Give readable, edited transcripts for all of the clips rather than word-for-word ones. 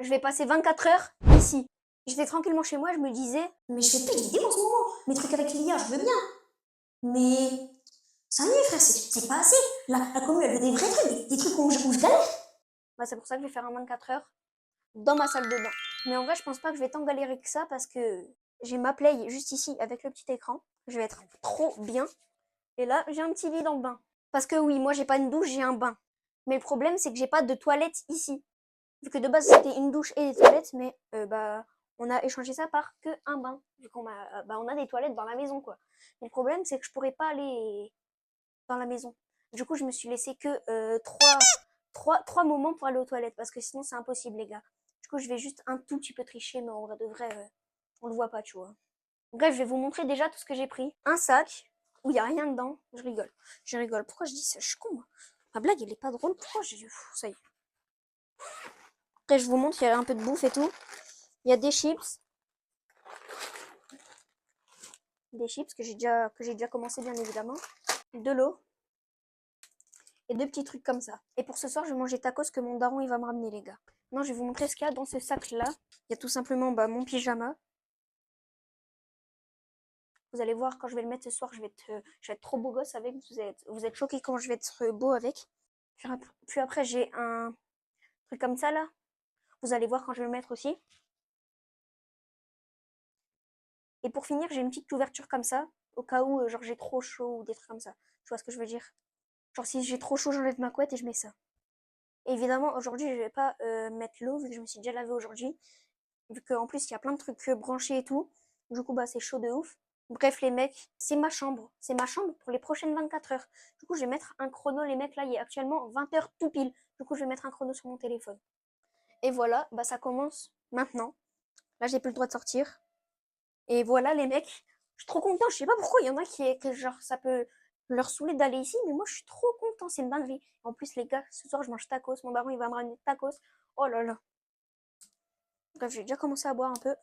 Je vais passer 24 heures ici. J'étais tranquillement chez moi, je me disais, Mais je fais pas une vidéo en ce moment. Mes trucs avec l'IA, je veux bien. Mais ça y est, frère, c'est pas assez. La commu, elle veut des vrais trucs, des trucs où je galère. bah, c'est pour ça que je vais faire un 24 heures dans ma salle de bain. Mais en vrai, je pense pas que je vais tant galérer que ça parce que j'ai ma play juste ici avec le petit écran. Je vais être trop bien. Et là, j'ai un petit lit dans le bain. Parce que oui, moi, j'ai pas une douche, j'ai un bain. Mais le problème, c'est que j'ai pas de toilette ici. Vu que de base, c'était une douche et des toilettes, mais bah, on a échangé ça par que un bain. Vu qu'on on a des toilettes dans la maison, quoi. Mais le problème, c'est que je pourrais pas aller dans la maison. Du coup, je me suis laissé que trois moments pour aller aux toilettes, parce que sinon, c'est impossible, les gars. Du coup, je vais juste un tout petit peu tricher, mais en vrai de vrai, on le voit pas, tu vois. Bref, je vais vous montrer déjà tout ce que j'ai pris. Un sac où il y a rien dedans. Je rigole. Je rigole. Pourquoi je dis ça? Je suis con, moi. Ma blague, elle est pas drôle. Pourquoi j'ai... Ça y est. Après, je vous montre, il y a un peu de bouffe et tout. Il y a des chips. Des chips que j'ai déjà commencé, bien évidemment. De l'eau. Et deux petits trucs comme ça. Et pour ce soir, je vais manger tacos que mon daron, il va me ramener, les gars. Non, je vais vous montrer ce qu'il y a dans ce sac-là. Il y a tout simplement mon pyjama. Vous allez voir, quand je vais le mettre ce soir, je vais être trop beau gosse avec. Vous êtes choqués quand je vais être beau avec. Puis après, j'ai un truc comme ça, là. Vous allez voir quand je vais le mettre aussi. Et pour finir, j'ai une petite couverture comme ça, au cas où, genre, j'ai trop chaud ou des trucs comme ça. Tu vois ce que je veux dire? Genre, si j'ai trop chaud, j'enlève ma couette et je mets ça. Et évidemment, aujourd'hui, je vais pas mettre l'eau, vu que je me suis déjà lavé aujourd'hui. Vu qu'en plus, il y a plein de trucs branchés et tout. Du coup, bah, c'est chaud de ouf. Bref, les mecs, c'est ma chambre. C'est ma chambre pour les prochaines 24 heures. Du coup, je vais mettre un chrono. Les mecs, là, il est actuellement 20 heures tout pile. Du coup, je vais mettre un chrono sur mon téléphone. Et voilà, bah, ça commence maintenant. Là, j'ai plus le droit de sortir. Et voilà, les mecs, je suis trop content. Je sais pas pourquoi il y en a que genre, ça peut leur saouler d'aller ici, mais moi, je suis trop content. C'est une dinguerie. En plus, les gars, ce soir, je mange tacos. Mon baron, il va me ramener tacos. Oh là là. Bref, j'ai déjà commencé à boire un peu.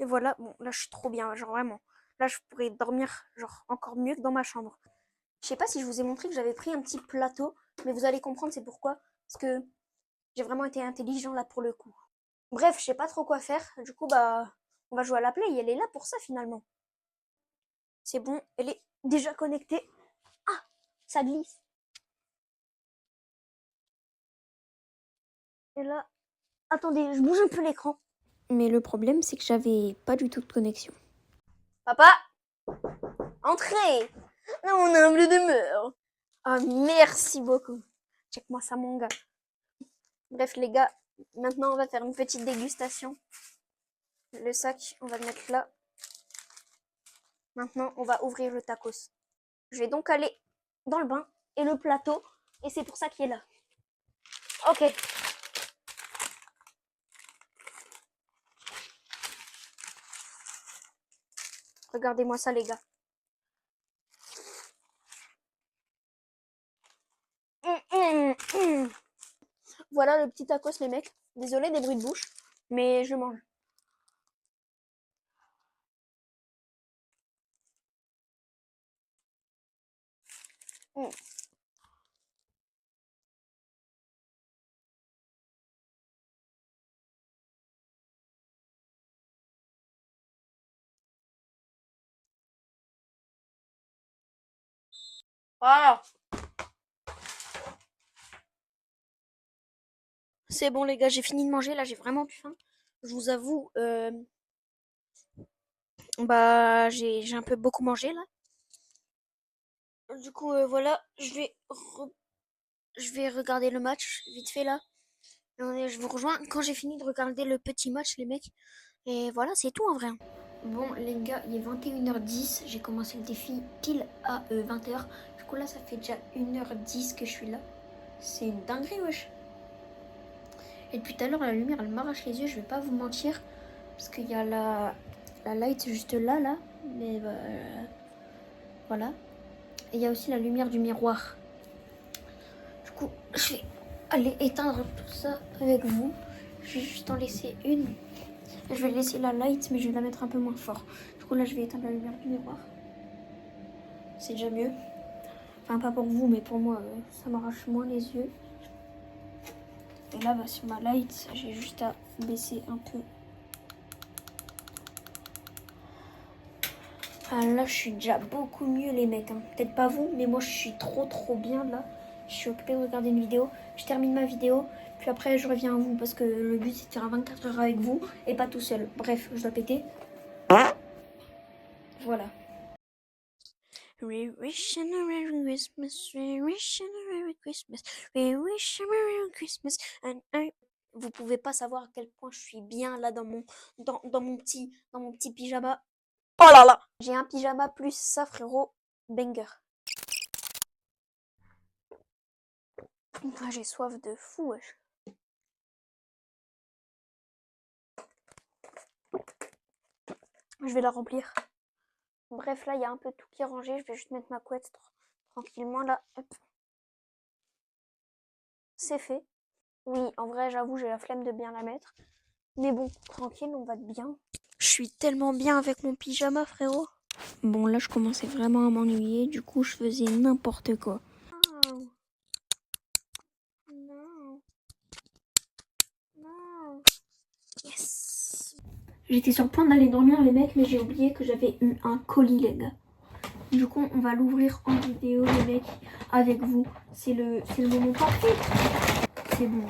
Et voilà, bon, là, je suis trop bien, genre vraiment. Là, je pourrais dormir, genre, encore mieux que dans ma chambre. Je sais pas si je vous ai montré que j'avais pris un petit plateau, mais vous allez comprendre c'est pourquoi. Parce que j'ai vraiment été intelligent là pour le coup. Bref, je sais pas trop quoi faire. Du coup, bah, on va jouer à la play et elle est là pour ça finalement. C'est bon, elle est déjà connectée. Ah, ça glisse. Et là, attendez, je bouge un peu l'écran. Mais le problème, c'est que j'avais pas du tout de connexion. Papa, entrez dans mon humble demeure. Ah, merci beaucoup. Check-moi ça, mon gars. Bref, les gars, maintenant, on va faire une petite dégustation. Le sac, on va le mettre là. Maintenant, on va ouvrir le tacos. Je vais donc aller dans le bain et le plateau. Et c'est pour ça qu'il est là. Ok. Regardez-moi ça, les gars. Voilà le petit tacos, les mecs. Désolé des bruits de bouche, mais je mange. Mm. Voilà. C'est bon, les gars, j'ai fini de manger. Là, j'ai vraiment plus faim. Je vous avoue, bah, j'ai un peu beaucoup mangé, là. Du coup, voilà, je vais regarder le match vite fait là. Je vous rejoins quand j'ai fini de regarder le petit match, les mecs. Et voilà, c'est tout en vrai. Bon, les gars, il est 21h10. J'ai commencé le défi pile à 20h. Du coup, là, ça fait déjà 1h10 que je suis là. C'est une dinguerie, wesh. Et depuis tout à l'heure, la lumière, elle m'arrache les yeux, je vais pas vous mentir. Parce qu'il y a la light juste là, là. Mais voilà. Et il y a aussi la lumière du miroir. Du coup, je vais aller éteindre tout ça avec vous. Je vais juste en laisser une. Je vais laisser la light, mais je vais la mettre un peu moins fort. Du coup, là, je vais éteindre la lumière du miroir. C'est déjà mieux. Enfin, pas pour vous, mais pour moi, ça m'arrache moins les yeux. Et là, bah, sur ma light, j'ai juste à baisser un peu. Ah, là, je suis déjà beaucoup mieux, les mecs. Hein. Peut-être pas vous, mais moi, je suis trop bien là. Je suis occupée de regarder une vidéo. Je termine ma vidéo, puis après, je reviens à vous parce que le but, c'est de faire un 24 heures avec vous et pas tout seul. Bref, je dois péter. Voilà. We wish you a Merry Christmas, we wish you a Merry Christmas, we wish you a Merry Christmas, and I... Vous pouvez pas savoir à quel point je suis bien là dans mon petit pyjama. Oh là là! J'ai un pyjama plus ça, frérot. Banger. Ah, j'ai soif de fou, wesh. Je vais la remplir. Bref, là, il y a un peu tout qui est rangé. Je vais juste mettre ma couette tranquillement, là. Hop. C'est fait. Oui, en vrai, j'avoue, j'ai la flemme de bien la mettre. Mais bon, tranquille, on va être bien. Je suis tellement bien avec mon pyjama, frérot. Bon, là, je commençais vraiment à m'ennuyer. Du coup, je faisais n'importe quoi. Non. Non. Non. Yes. J'étais sur le point d'aller dormir, les mecs, mais j'ai oublié que j'avais eu un colis, les gars. Du coup, on va l'ouvrir en vidéo, les mecs, avec vous. C'est le moment parfait. C'est bon.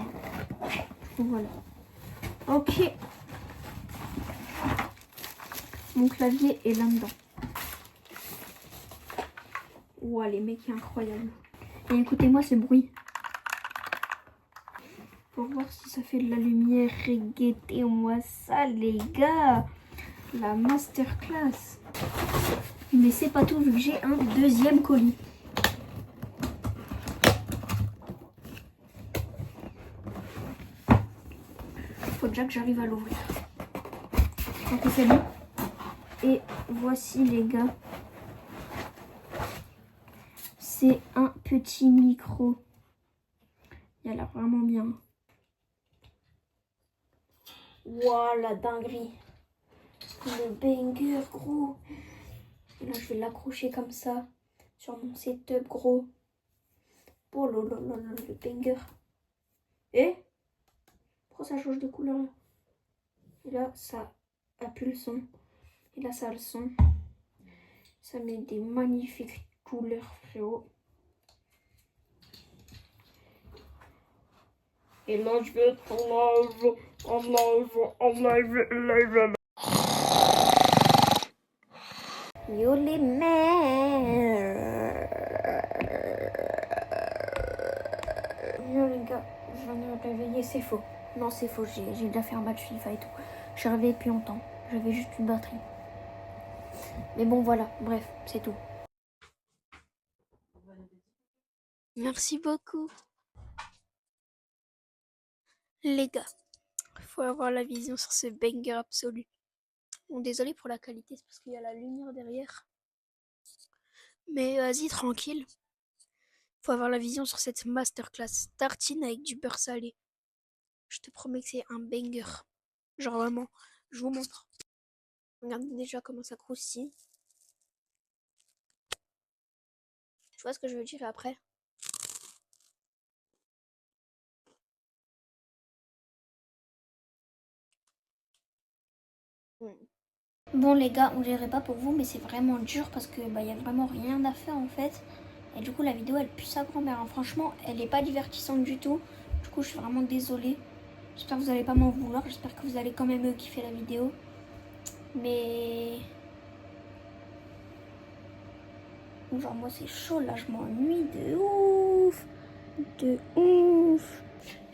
Voilà. Ok. Mon clavier est là-dedans. Ouah, les mecs, c'est incroyable. Et écoutez-moi ce bruit. Pour voir si ça fait de la lumière. Regardez-moi ça, les gars. La masterclass. Mais c'est pas tout, vu que j'ai un deuxième colis. Faut déjà que j'arrive à l'ouvrir. Ok, c'est bon. Et voici, les gars. C'est un petit micro. Il a l'air vraiment bien. Waouh, la dinguerie. Le banger, gros. Et là, je vais l'accrocher comme ça sur mon setup, gros. Oh là là là là, le banger. Et pourquoi ça change de couleur là? Et là, ça a plus le son. Et là, ça a le son. Ça met des magnifiques couleurs, frérot. Et là, je vais être en live. Yo les mères. Yo les gars, je viens de me réveiller, c'est faux. Non, c'est faux, j'ai déjà fait un match FIFA et tout. Je suis réveillée depuis longtemps, j'avais juste une batterie. Mais bon, voilà, bref, c'est tout. Merci beaucoup. Les gars, faut avoir la vision sur ce banger absolu. Bon, désolé pour la qualité, c'est parce qu'il y a la lumière derrière. Mais vas-y, tranquille. Faut avoir la vision sur cette masterclass. Tartine avec du beurre salé. Je te promets que c'est un banger. Genre vraiment, je vous montre. Regardez déjà comment ça croustille. Tu vois ce que je veux dire après? Bon les gars, on dirait pas pour vous, mais c'est vraiment dur parce que y a vraiment rien à faire en fait. Et du coup la vidéo elle pue sa grand-mère. Hein. Franchement, elle est pas divertissante du tout. Du coup je suis vraiment désolée. J'espère que vous allez pas m'en vouloir. J'espère que vous allez quand même kiffer la vidéo. Mais genre moi c'est chaud là, je m'ennuie de ouf. De ouf.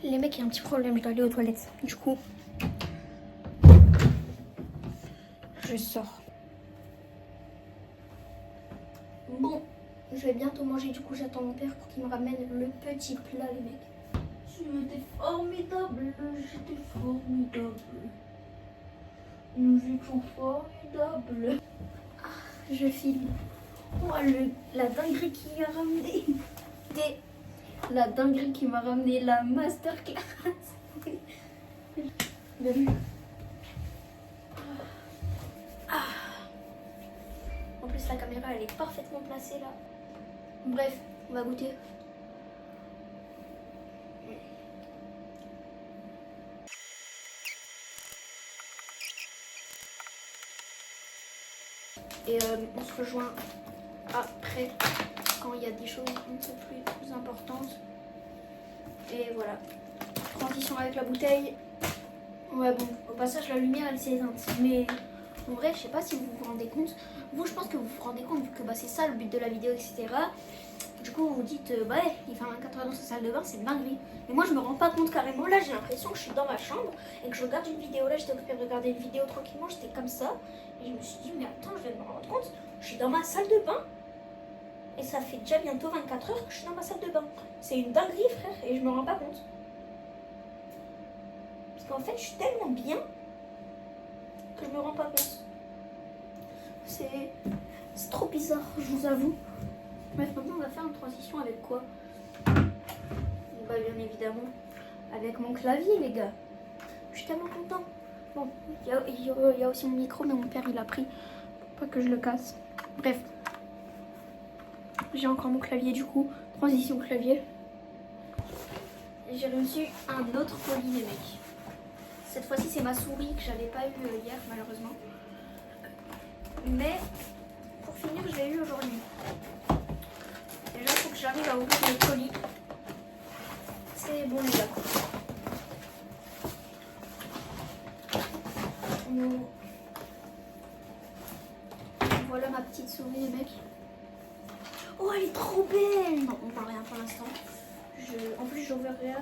Les mecs, il y a un petit problème, je dois aller aux toilettes. Du coup, je sors. Bon, je vais bientôt manger, du coup j'attends mon père pour qu'il me ramène le petit plat, les mecs. C'était formidable, j'étais formidable. Nous étions formidables. Ah, je filme. Oh, la dinguerie qui m'a ramené. La dinguerie qui m'a ramené la masterclass. En plus, la caméra, elle est parfaitement placée là. Bref, On va goûter. Et on se rejoint après quand il y a des choses un peu plus importantes. Et voilà. Transition avec la bouteille. Ouais bon, au passage la lumière elle s'est éteinte. Mais en vrai je sais pas si vous vous rendez compte. Vous je pense que vous vous rendez compte vu que bah, c'est ça le but de la vidéo etc. Du coup vous vous dites ouais il fait 24 heures dans sa salle de bain c'est une dinguerie. Mais moi je me rends pas compte carrément. Là j'ai l'impression que je suis dans ma chambre et que je regarde une vidéo. Là j'étais occupée de regarder une vidéo tranquillement. J'étais comme ça. Et je me suis dit mais attends je viens de me rendre compte. Je suis dans ma salle de bain. Et ça fait déjà bientôt 24 heures que je suis dans ma salle de bain. C'est une dinguerie frère et je me rends pas compte. Parce qu'en fait je suis tellement bien que je me rends pas compte. C'est trop bizarre je vous avoue. Bref maintenant on va faire une transition avec quoi? Bah bien évidemment avec mon clavier les gars. Je suis tellement content. Bon il y a aussi mon micro mais mon père il a pris pour pas que je le casse. Bref. J'ai encore mon clavier du coup, transition clavier. J'ai reçu un autre colis les mecs. Cette fois-ci c'est ma souris que j'avais pas eu hier malheureusement. Mais pour finir je l'ai eu aujourd'hui. Déjà il faut que j'arrive à ouvrir le colis. C'est bon les gars. Voilà ma petite souris les mecs. Oh, elle est trop belle! Non, on voit rien pour l'instant. En plus, j'ouvrirai.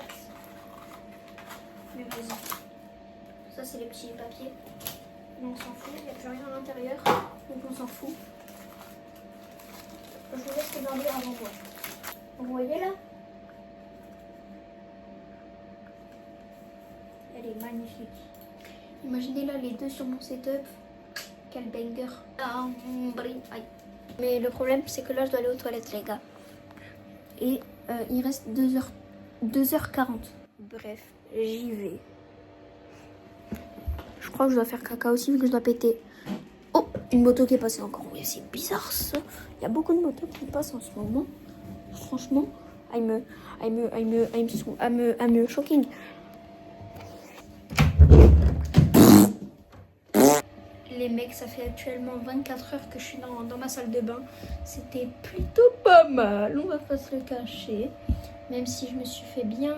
Mais vas-y. Ça, c'est les petits papiers. Mais on s'en fout, il n'y a plus rien à l'intérieur. Donc, on s'en fout. Je vous laisse regarder avant moi. Vous voyez là? Elle est magnifique. Imaginez là les deux sur mon setup. Quel banger. Aïe. Mais le problème, c'est que là, je dois aller aux toilettes, les gars. Et il reste 2h40. Bref, j'y vais. Je crois que je dois faire caca aussi, vu que je dois péter. Oh, une moto qui est passée encore. Oui, c'est bizarre, ça. Il y a beaucoup de motos qui passent en ce moment. Franchement, I'm shocking. Les mecs, ça fait actuellement 24 heures que je suis dans ma salle de bain. C'était plutôt pas mal, on va pas se le cacher. Même si je me suis fait bien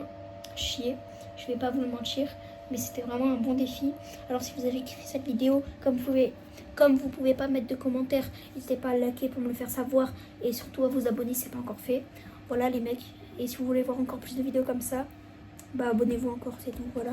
chier, je vais pas vous le mentir. Mais c'était vraiment un bon défi. Alors si vous avez kiffé cette vidéo, comme vous pouvez pas mettre de commentaires, n'hésitez pas à liker pour me le faire savoir. Et surtout à vous abonner si ce n'est pas encore fait. Voilà les mecs. Et si vous voulez voir encore plus de vidéos comme ça, bah abonnez-vous encore, c'est tout, voilà.